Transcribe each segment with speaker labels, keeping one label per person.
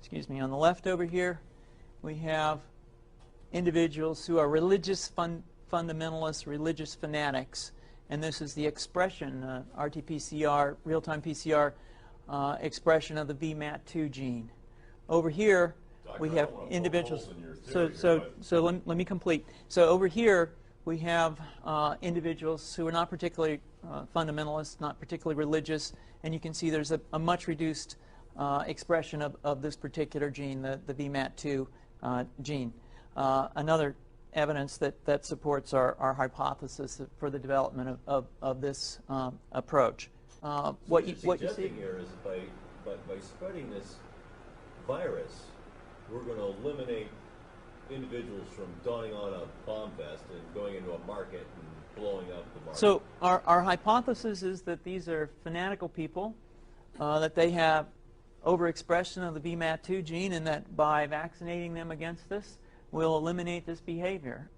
Speaker 1: excuse me, on the left over here, we have individuals who are religious fundamentalists, religious fanatics, and this is the expression, RT-PCR, real-time PCR expression of the VMAT2 gene. Over here, we have individuals. So let me complete. So over here, we have individuals who are not particularly fundamentalist, not particularly religious, and you can see there's a much reduced expression of this particular gene, the VMAT2 gene. Another evidence that supports our hypothesis for the development of this approach.
Speaker 2: What you see here is by spreading this virus, we're going to eliminate individuals from donning on a bomb vest and going into a market and blowing up the market.
Speaker 1: So our hypothesis is that these are fanatical people, that they have overexpression of the VMAT2 gene, and that by vaccinating them against this, we'll eliminate this behavior.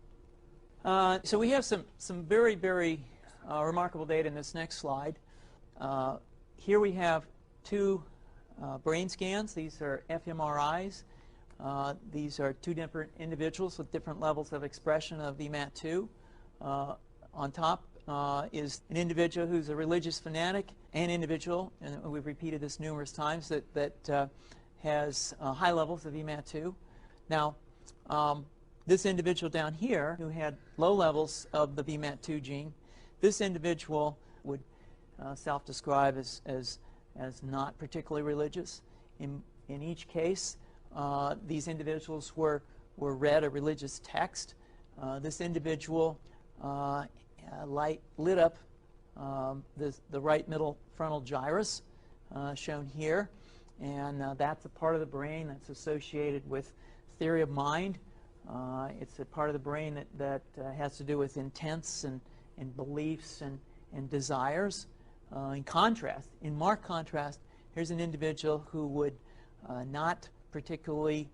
Speaker 1: So we have some very, very remarkable data in this next slide. Here we have two brain scans. These are fMRIs. These are two different individuals with different levels of expression of VMAT2. On top is an individual who's a religious fanatic, an individual, and we've repeated this numerous times, that has high levels of VMAT2. Now, this individual down here who had low levels of the VMAT2 gene, this individual would self-describe as not particularly religious. In each case, these individuals were read a religious text. This individual lit up the right middle frontal gyrus, shown here, and that's a part of the brain that's associated with theory of mind. It's a part of the brain that has to do with intents and beliefs and desires. In contrast, in marked contrast, here's an individual who would not particularly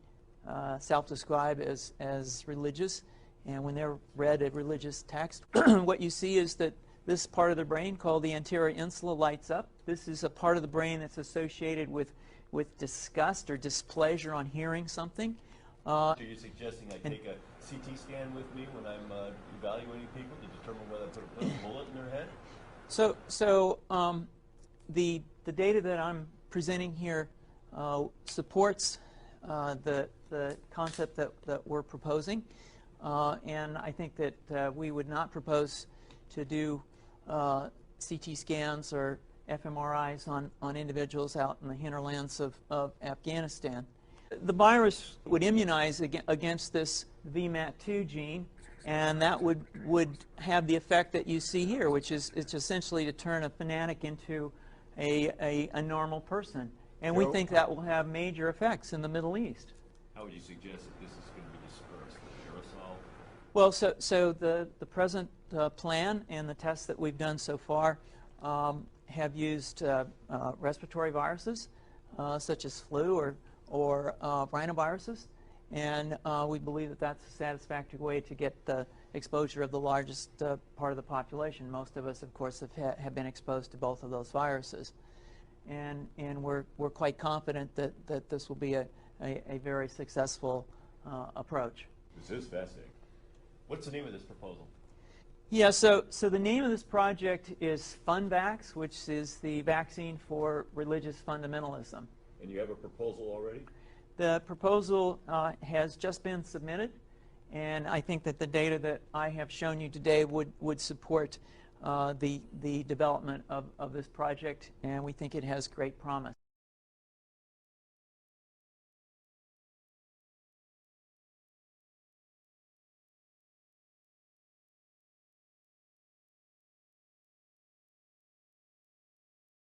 Speaker 1: self-describe as religious, and when they're read a religious text, what you see is that this part of the brain called the anterior insula lights up. This is a part of the brain that's associated with disgust or displeasure on hearing something.
Speaker 2: So you're suggesting I take a CT scan with me when I'm evaluating people to determine whether I put a bullet in their head?
Speaker 1: So the data that I'm presenting here supports the concept that we're proposing, and I think that we would not propose to do CT scans or fMRIs on individuals out in the hinterlands of Afghanistan. The virus would immunize against this VMAT2 gene, and that would have the effect that you see here, which is it's essentially to turn a fanatic into a normal person. And we think that will have major effects in the Middle East.
Speaker 2: How would you suggest that this is going to be dispersed? Aerosol?
Speaker 1: Well, so the present plan and the tests that we've done so far have used respiratory viruses, such as flu or rhinoviruses, and we believe that that's a satisfactory way to get the exposure of the largest part of the population. Most of us, of course, have been exposed to both of those viruses, and we're quite confident that this will be a very successful approach.
Speaker 2: This is fascinating. What's the name of this proposal?
Speaker 1: Yeah, so the name of this project is FunVax, which is the vaccine for religious fundamentalism.
Speaker 2: And you have a proposal already?
Speaker 1: The proposal has just been submitted, and I think that the data that I have shown you today would support the development of this project, and we think it has great promise.